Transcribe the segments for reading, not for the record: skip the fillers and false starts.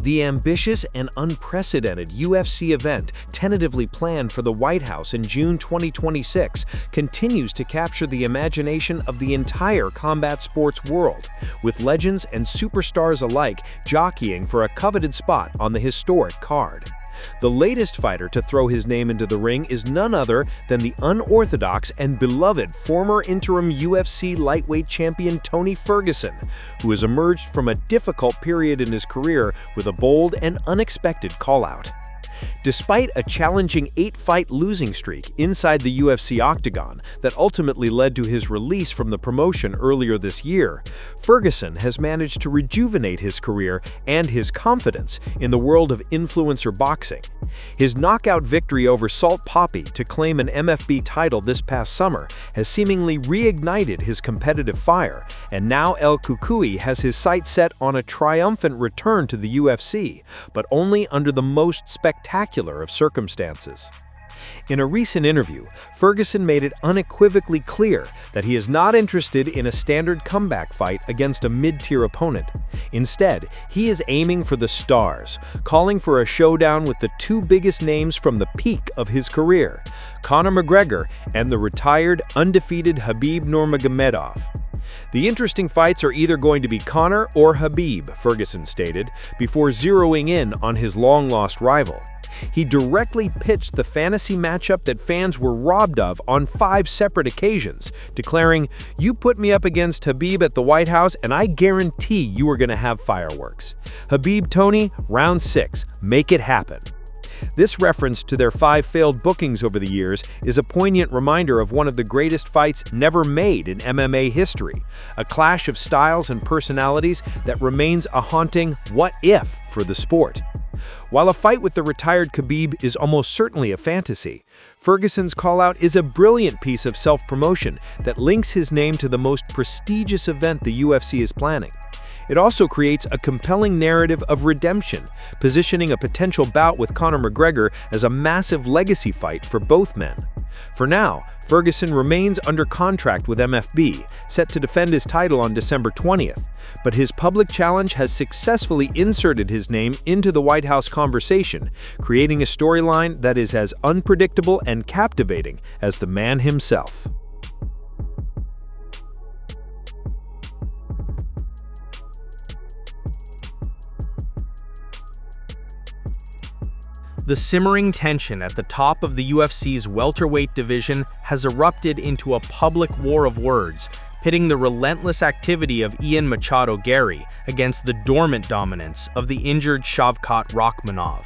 The ambitious and unprecedented UFC event, tentatively planned for the White House in June 2026, continues to capture the imagination of the entire combat sports world, with legends and superstars alike jockeying for a coveted spot on the historic card. The latest fighter to throw his name into the ring is none other than the unorthodox and beloved former interim UFC lightweight champion Tony Ferguson, who has emerged from a difficult period in his career with a bold and unexpected call-out. Despite a challenging 8-fight losing streak inside the UFC octagon that ultimately led to his release from the promotion earlier this year, Ferguson has managed to rejuvenate his career and his confidence in the world of influencer boxing. His knockout victory over Salt Papi to claim an MFB title this past summer has seemingly reignited his competitive fire, and now El Cucuy has his sights set on a triumphant return to the UFC, but only under the most spectacular of circumstances. In a recent interview, Ferguson made it unequivocally clear that he is not interested in a standard comeback fight against a mid-tier opponent. Instead, he is aiming for the stars, calling for a showdown with the two biggest names from the peak of his career, Conor McGregor and the retired, undefeated Khabib Nurmagomedov. The interesting fights are either going to be Conor or Khabib, Ferguson stated, before zeroing in on his long-lost rival. He directly pitched the fantasy matchup that fans were robbed of on 5 separate occasions, declaring, "You put me up against Khabib at the White House and I guarantee you are going to have fireworks. Khabib Tony, round 6, make it happen." This reference to their 5 failed bookings over the years is a poignant reminder of one of the greatest fights never made in MMA history, a clash of styles and personalities that remains a haunting what if for the sport. While a fight with the retired Khabib is almost certainly a fantasy, Ferguson's call-out is a brilliant piece of self-promotion that links his name to the most prestigious event the UFC is planning. It also creates a compelling narrative of redemption, positioning a potential bout with Conor McGregor as a massive legacy fight for both men. For now, Ferguson remains under contract with MFB, set to defend his title on December 20th, but his public challenge has successfully inserted his name into the White House conversation, creating a storyline that is as unpredictable and captivating as the man himself. The simmering tension at the top of the UFC's welterweight division has erupted into a public war of words, pitting the relentless activity of Machado Garry against the dormant dominance of the injured Shavkat Rakhmonov.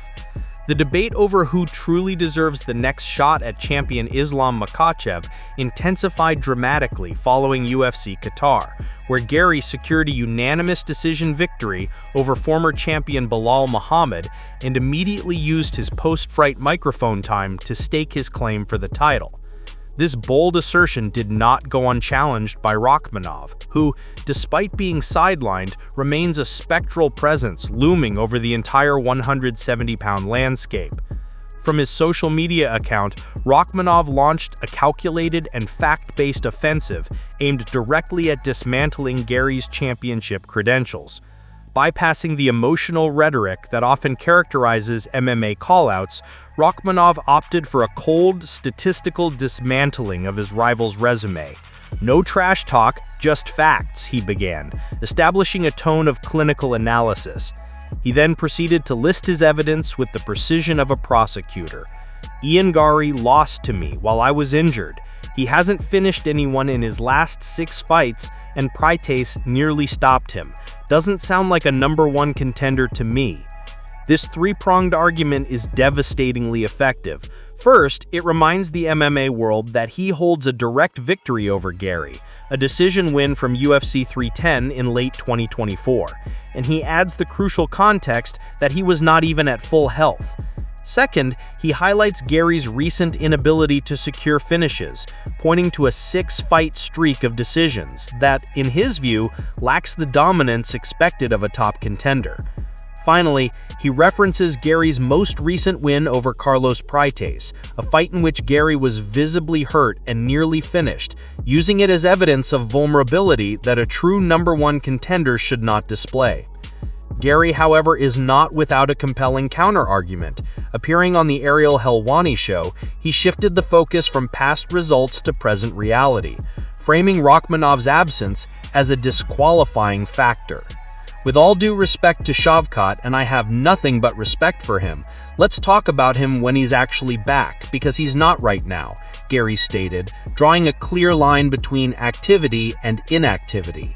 The debate over who truly deserves the next shot at champion Islam Makhachev intensified dramatically following UFC Qatar, where Garry secured a unanimous decision victory over former champion Belal Muhammad and immediately used his post-fight microphone time to stake his claim for the title. This bold assertion did not go unchallenged by Rakhmonov, who, despite being sidelined, remains a spectral presence looming over the entire 170-pound landscape. From his social media account, Rakhmonov launched a calculated and fact-based offensive aimed directly at dismantling Garry's championship credentials. Bypassing the emotional rhetoric that often characterizes MMA callouts, Rakhmonov opted for a cold, statistical dismantling of his rival's resume. "No trash talk, just facts," he began, establishing a tone of clinical analysis. He then proceeded to list his evidence with the precision of a prosecutor. "Garry lost to me while I was injured. He hasn't finished anyone in his last 6 fights, and Prates nearly stopped him. Doesn't sound like a #1 contender to me." This 3-pronged argument is devastatingly effective. First, it reminds the MMA world that he holds a direct victory over Garry, a decision win from UFC 310 in late 2024, and he adds the crucial context that he was not even at full health. Second, he highlights Garry's recent inability to secure finishes, pointing to a 6-fight streak of decisions that, in his view, lacks the dominance expected of a top contender. Finally, he references Garry's most recent win over Carlos Prates, a fight in which Garry was visibly hurt and nearly finished, using it as evidence of vulnerability that a true #1 contender should not display. Garry, however, is not without a compelling counter-argument. Appearing on the Ariel Helwani show, he shifted the focus from past results to present reality, framing Rakhmonov's absence as a disqualifying factor. With all due respect to Shavkat, and I have nothing but respect for him, let's talk about him when he's actually back, because he's not right now, Garry stated, drawing a clear line between activity and inactivity.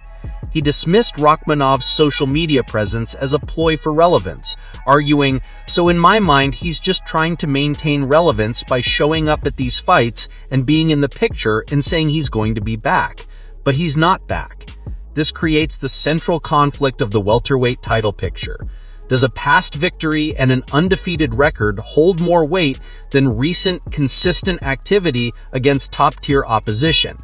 He dismissed Rakhmonov's social media presence as a ploy for relevance, arguing, "So in my mind, he's just trying to maintain relevance by showing up at these fights and being in the picture and saying he's going to be back. But he's not back." This creates the central conflict of the welterweight title picture. Does a past victory and an undefeated record hold more weight than recent, consistent activity against top-tier opposition?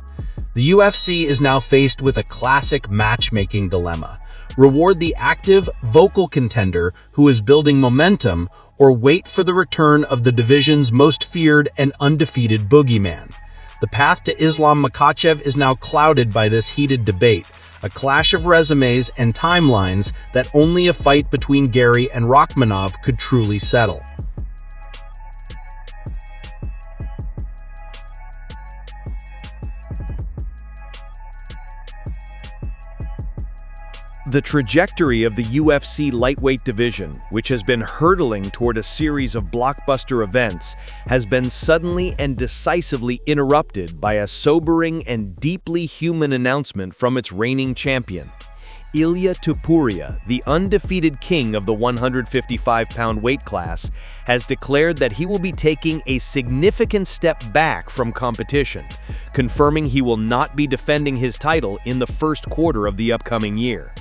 The UFC is now faced with a classic matchmaking dilemma. Reward the active, vocal contender who is building momentum, or wait for the return of the division's most feared and undefeated boogeyman. The path to Islam Makhachev is now clouded by this heated debate, a clash of resumes and timelines that only a fight between Garry and Rakhmonov could truly settle. The trajectory of the UFC lightweight division, which has been hurtling toward a series of blockbuster events, has been suddenly and decisively interrupted by a sobering and deeply human announcement from its reigning champion. Ilia Topuria, the undefeated king of the 155-pound weight class, has declared that he will be taking a significant step back from competition, confirming he will not be defending his title in the first quarter of the upcoming year.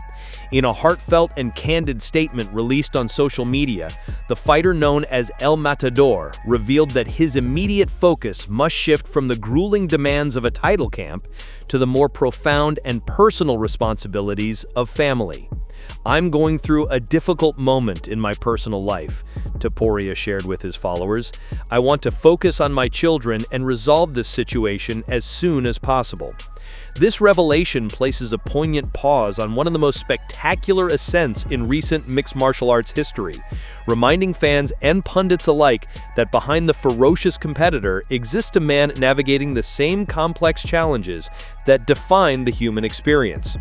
In a heartfelt and candid statement released on social media, the fighter known as El Matador revealed that his immediate focus must shift from the grueling demands of a title camp to the more profound and personal responsibilities of family. "I'm going through a difficult moment in my personal life," Topuria shared with his followers. "I want to focus on my children and resolve this situation as soon as possible." This revelation places a poignant pause on one of the most spectacular ascents in recent mixed martial arts history, reminding fans and pundits alike that behind the ferocious competitor exists a man navigating the same complex challenges that define the human experience.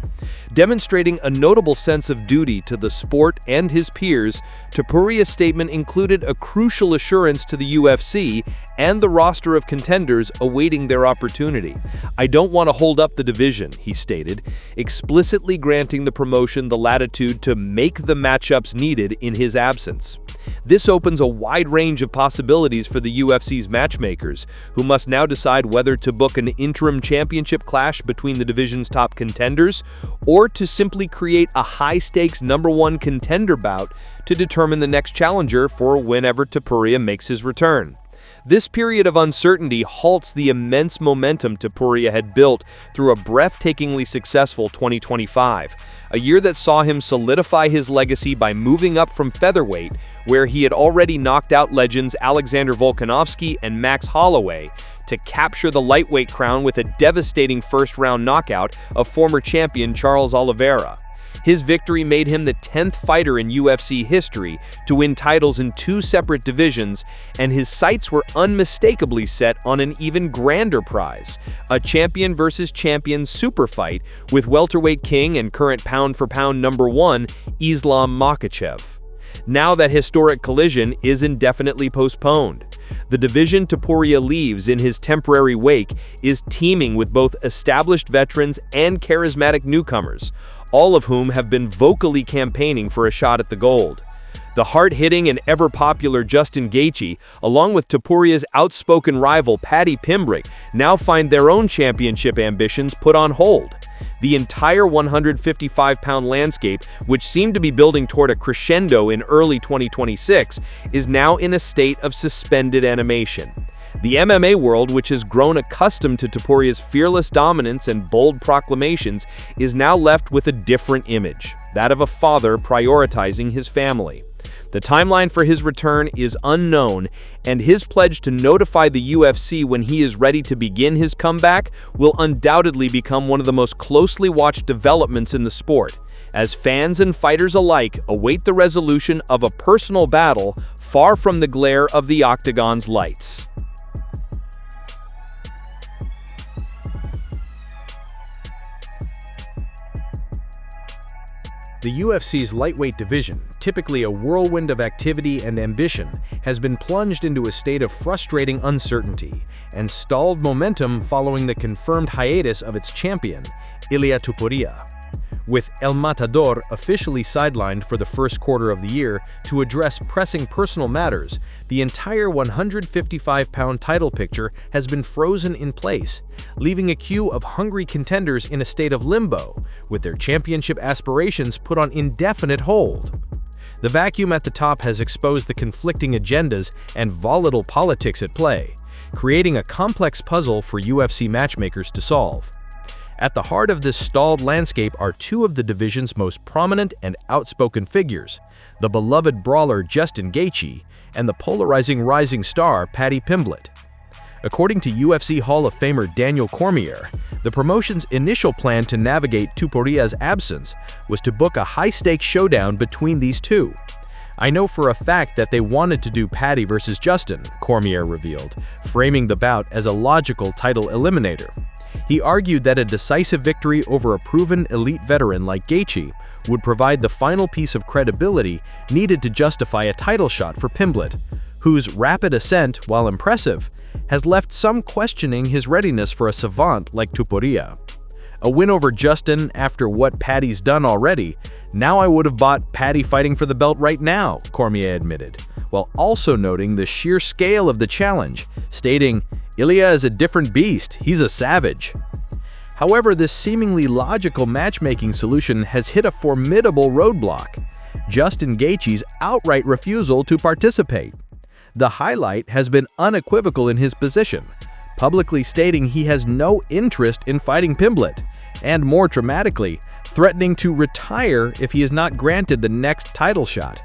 Demonstrating a notable sense of duty to the sport and his peers, Topuria's statement included a crucial assurance to the UFC and the roster of contenders awaiting their opportunity. "I don't want to hold up the division," he stated, explicitly granting the promotion the latitude to make the matchups needed in his absence. This opens a wide range of possibilities for the UFC's matchmakers, who must now decide whether to book an interim championship clash between the division's top contenders or to simply create a high-stakes #1 contender bout to determine the next challenger for whenever Topuria makes his return. This period of uncertainty halts the immense momentum Topuria had built through a breathtakingly successful 2025, a year that saw him solidify his legacy by moving up from featherweight, where he had already knocked out legends Alexander Volkanovski and Max Holloway, to capture the lightweight crown with a devastating first-round knockout of former champion Charles Oliveira. His victory made him the 10th fighter in UFC history to win titles in 2 separate divisions, and his sights were unmistakably set on an even grander prize, a champion versus champion super fight with welterweight king and current pound-for-pound #1 Islam Makhachev. Now that historic collision is indefinitely postponed. The division Topuria leaves in his temporary wake is teeming with both established veterans and charismatic newcomers, all of whom have been vocally campaigning for a shot at the gold. The hard-hitting and ever-popular Justin Gaethje, along with Topuria's outspoken rival Paddy Pimblett, now find their own championship ambitions put on hold. The entire 155-pound landscape, which seemed to be building toward a crescendo in early 2026, is now in a state of suspended animation. The MMA world, which has grown accustomed to Topuria's fearless dominance and bold proclamations, is now left with a different image, that of a father prioritizing his family. The timeline for his return is unknown, and his pledge to notify the UFC when he is ready to begin his comeback will undoubtedly become one of the most closely watched developments in the sport. as fans and fighters alike await the resolution of a personal battle far from the glare of the octagon's lights. The UFC's lightweight division, typically a whirlwind of activity and ambition, has been plunged into a state of frustrating uncertainty and stalled momentum following the confirmed hiatus of its champion, Ilia Topuria. With El Matador officially sidelined for the first quarter of the year to address pressing personal matters, the entire 155-pound title picture has been frozen in place, leaving a queue of hungry contenders in a state of limbo, with their championship aspirations put on indefinite hold. The vacuum at the top has exposed the conflicting agendas and volatile politics at play, creating a complex puzzle for UFC matchmakers to solve. At the heart of this stalled landscape are two of the division's most prominent and outspoken figures, the beloved brawler Justin Gaethje and the polarizing rising star Paddy Pimblett. According to UFC Hall of Famer Daniel Cormier, the promotion's initial plan to navigate Tupuria's absence was to book a high-stakes showdown between these two. "I know for a fact that they wanted to do Paddy versus Justin," Cormier revealed, framing the bout as a logical title eliminator. He argued that a decisive victory over a proven elite veteran like Gaethje would provide the final piece of credibility needed to justify a title shot for Pimblett, whose rapid ascent, while impressive, has left some questioning his readiness for a savant like Topuria. "A win over Justin after what Paddy's done already, now I would have bought Paddy fighting for the belt right now," Cormier admitted, while also noting the sheer scale of the challenge, stating, "Ilia is a different beast, he's a savage." However, this seemingly logical matchmaking solution has hit a formidable roadblock: Justin Gaethje's outright refusal to participate. The highlight has been unequivocal in his position, publicly stating he has no interest in fighting Pimblett, and more dramatically, threatening to retire if he is not granted the next title shot.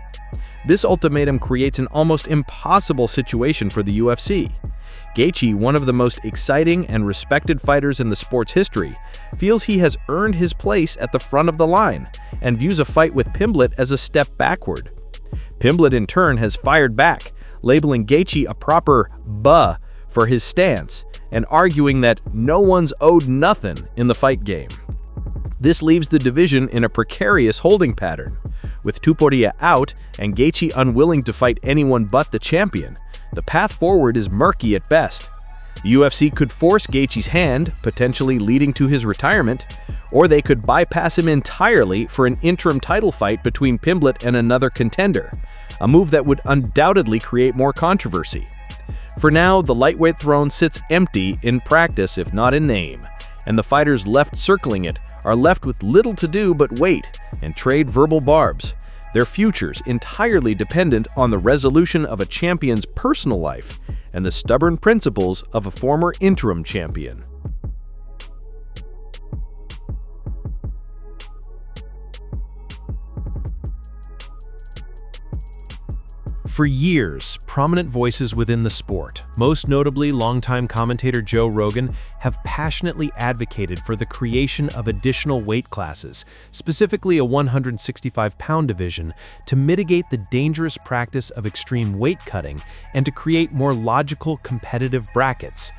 This ultimatum creates an almost impossible situation for the UFC. Gaethje, one of the most exciting and respected fighters in the sport's history, feels he has earned his place at the front of the line and views a fight with Pimblett as a step backward. Pimblett, in turn, has fired back, labeling Gaethje a proper "buh" for his stance and arguing that no one's owed nothing in the fight game. This leaves the division in a precarious holding pattern. With Topuria out and Gaethje unwilling to fight anyone but the champion, the path forward is murky at best. The UFC could force Gaethje's hand, potentially leading to his retirement, or they could bypass him entirely for an interim title fight between Pimblett and another contender, a move that would undoubtedly create more controversy. For now, the lightweight throne sits empty in practice if not in name, and the fighters left circling it are left with little to do but wait and trade verbal barbs, their futures entirely dependent on the resolution of a champion's personal life and the stubborn principles of a former interim champion. For years, prominent voices within the sport, most notably longtime commentator Joe Rogan, have passionately advocated for the creation of additional weight classes, specifically a 165-pound division, to mitigate the dangerous practice of extreme weight cutting and to create more logical competitive brackets.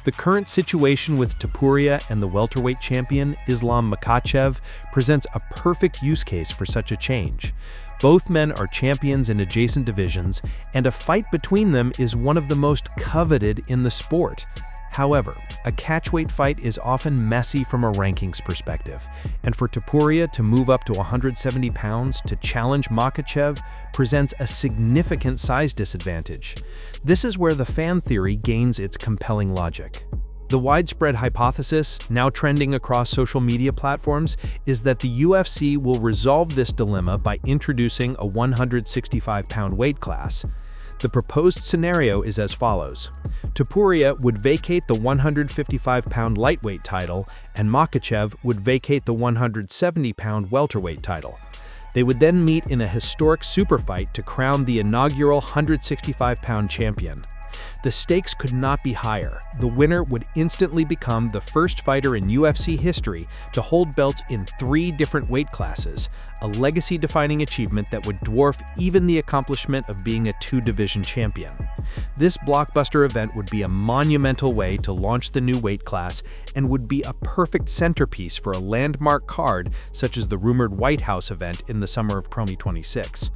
The current situation with Topuria and the welterweight champion, Islam Makhachev, presents a perfect use case for such a change. Both men are champions in adjacent divisions, and a fight between them is one of the most coveted in the sport. However, a catchweight fight is often messy from a rankings perspective, and for Topuria to move up to 170 pounds to challenge Makhachev presents a significant size disadvantage. This is where the fan theory gains its compelling logic. The widespread hypothesis, now trending across social media platforms, is that the UFC will resolve this dilemma by introducing a 165-pound weight class. The proposed scenario is as follows. Topuria would vacate the 155-pound lightweight title, and Makhachev would vacate the 170-pound welterweight title. They would then meet in a historic super fight to crown the inaugural 165-pound champion. The stakes could not be higher. The winner would instantly become the first fighter in UFC history to hold belts in 3 different weight classes, a legacy-defining achievement that would dwarf even the accomplishment of being a 2-division champion. This blockbuster event would be a monumental way to launch the new weight class and would be a perfect centerpiece for a landmark card such as the rumored White House event in the summer of 2026.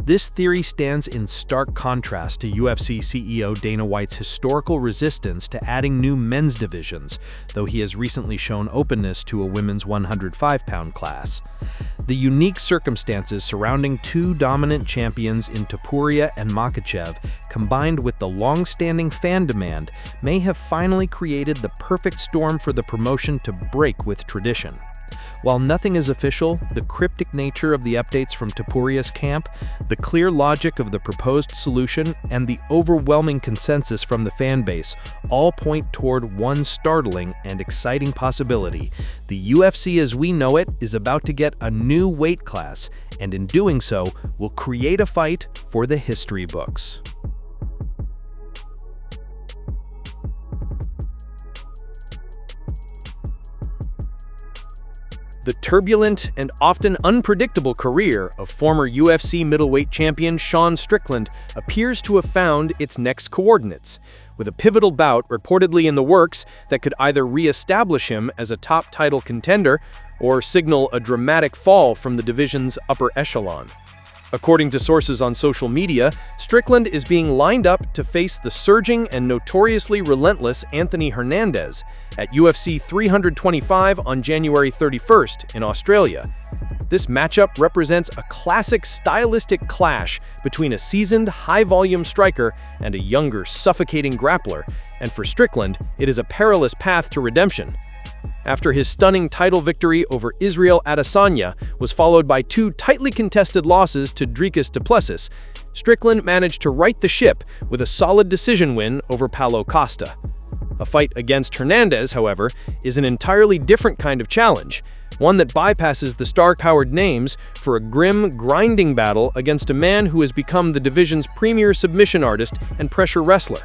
This theory stands in stark contrast to UFC CEO Dana White's historical resistance to adding new men's divisions, though he has recently shown openness to a women's 105-pound class. The unique circumstances surrounding 2 dominant champions in Topuria and Makhachev, combined with the long-standing fan demand, may have finally created the perfect storm for the promotion to break with tradition. While nothing is official, the cryptic nature of the updates from Topuria's camp, the clear logic of the proposed solution, and the overwhelming consensus from the fan base all point toward one startling and exciting possibility. The UFC as we know it is about to get a new weight class, and in doing so, will create a fight for the history books. The turbulent and often unpredictable career of former UFC middleweight champion Sean Strickland appears to have found its next coordinates, with a pivotal bout reportedly in the works that could either re-establish him as a top title contender or signal a dramatic fall from the division's upper echelon. According to sources on social media, Strickland is being lined up to face the surging and notoriously relentless Anthony Hernandez at UFC 325 on January 31st in Australia. This matchup represents a classic stylistic clash between a seasoned, high-volume striker and a younger, suffocating grappler, and for Strickland, it is a perilous path to redemption. After his stunning title victory over Israel Adesanya was followed by 2 tightly contested losses to Dricus du Plessis, Strickland managed to right the ship with a solid decision win over Paulo Costa. A fight against Hernandez, however, is an entirely different kind of challenge, one that bypasses the star-powered names for a grim, grinding battle against a man who has become the division's premier submission artist and pressure wrestler.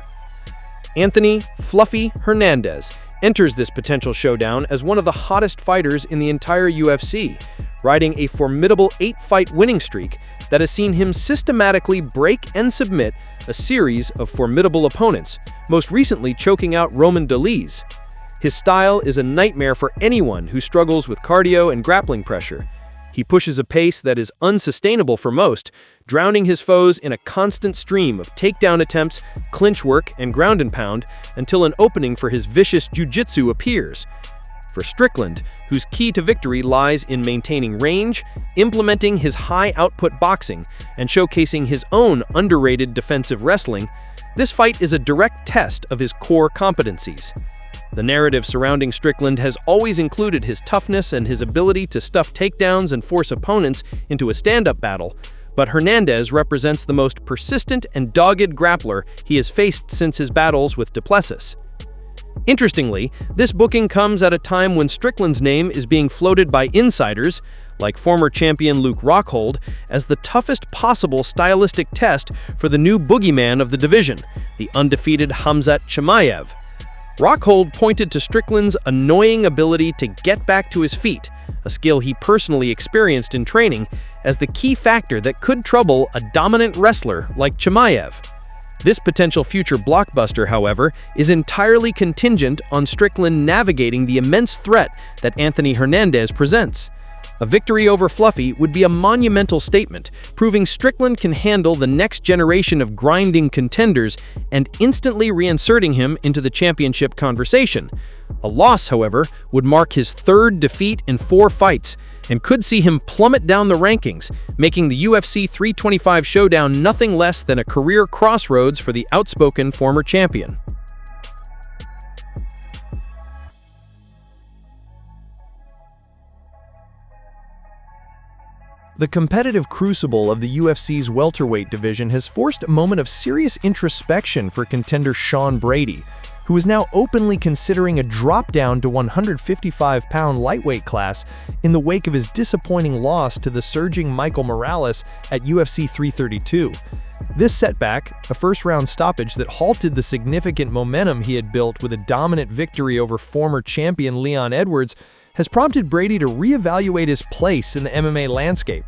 Anthony "Fluffy" Hernandez enters this potential showdown as one of the hottest fighters in the entire UFC, riding a formidable 8-fight winning streak that has seen him systematically break and submit a series of formidable opponents, most recently choking out Roman Dolidze. His style is a nightmare for anyone who struggles with cardio and grappling pressure. He pushes a pace that is unsustainable for most, drowning his foes in a constant stream of takedown attempts, clinch work, and ground and pound until an opening for his vicious jiu-jitsu appears. For Strickland, whose key to victory lies in maintaining range, implementing his high-output boxing, and showcasing his own underrated defensive wrestling, this fight is a direct test of his core competencies. The narrative surrounding Strickland has always included his toughness and his ability to stuff takedowns and force opponents into a stand-up battle, but Hernandez represents the most persistent and dogged grappler he has faced since his battles with du Plessis. Interestingly, this booking comes at a time when Strickland's name is being floated by insiders, like former champion Luke Rockhold, as the toughest possible stylistic test for the new boogeyman of the division, the undefeated Khamzat Chimaev. Rockhold pointed to Strickland's annoying ability to get back to his feet, a skill he personally experienced in training, as the key factor that could trouble a dominant wrestler like Chimaev. This potential future blockbuster, however, is entirely contingent on Strickland navigating the immense threat that Anthony Hernandez presents. A victory over Fluffy would be a monumental statement, proving Strickland can handle the next generation of grinding contenders and instantly reinserting him into the championship conversation. A loss, however, would mark his 3rd defeat in 4 fights and could see him plummet down the rankings, making the UFC 325 showdown nothing less than a career crossroads for the outspoken former champion. The competitive crucible of the UFC's welterweight division has forced a moment of serious introspection for contender Sean Brady, who is now openly considering a drop-down to 155-pound lightweight class in the wake of his disappointing loss to the surging Michael Morales at UFC 332. This setback, a first-round stoppage that halted the significant momentum he had built with a dominant victory over former champion Leon Edwards, has prompted Brady to reevaluate his place in the MMA landscape.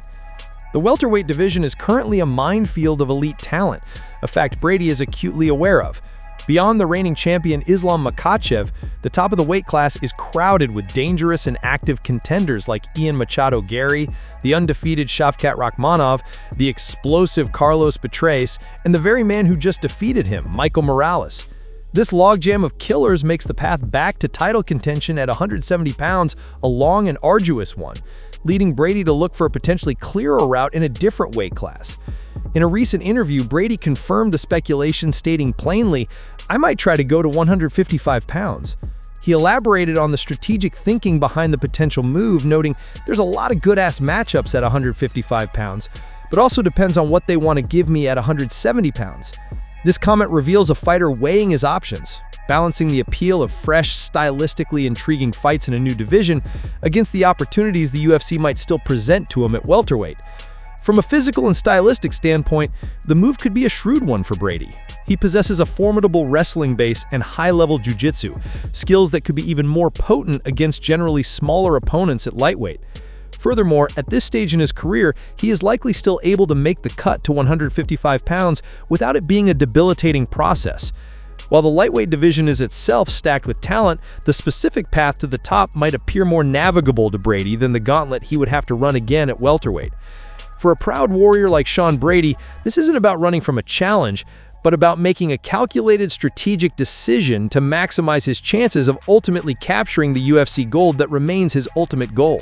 The welterweight division is currently a minefield of elite talent, a fact Brady is acutely aware of. Beyond the reigning champion Islam Makhachev, the top of the weight class is crowded with dangerous and active contenders like Machado Garry, the undefeated Shavkat Rakhmonov, the explosive Carlos Petraeus, and the very man who just defeated him, Michael Morales. This logjam of killers makes the path back to title contention at 170 pounds a long and arduous one, leading Brady to look for a potentially clearer route in a different weight class. In a recent interview, Brady confirmed the speculation, stating plainly, "I might try to go to 155 pounds." He elaborated on the strategic thinking behind the potential move, noting there's a lot of good-ass matchups at 155 pounds, but also depends on what they want to give me at 170 pounds. This comment reveals a fighter weighing his options, balancing the appeal of fresh, stylistically intriguing fights in a new division against the opportunities the UFC might still present to him at welterweight. From a physical and stylistic standpoint, the move could be a shrewd one for Brady. He possesses a formidable wrestling base and high-level jiu-jitsu, skills that could be even more potent against generally smaller opponents at lightweight. Furthermore, at this stage in his career, he is likely still able to make the cut to 155 pounds without it being a debilitating process. While the lightweight division is itself stacked with talent, the specific path to the top might appear more navigable to Brady than the gauntlet he would have to run again at welterweight. For a proud warrior like Sean Brady, this isn't about running from a challenge, but about making a calculated strategic decision to maximize his chances of ultimately capturing the UFC gold that remains his ultimate goal.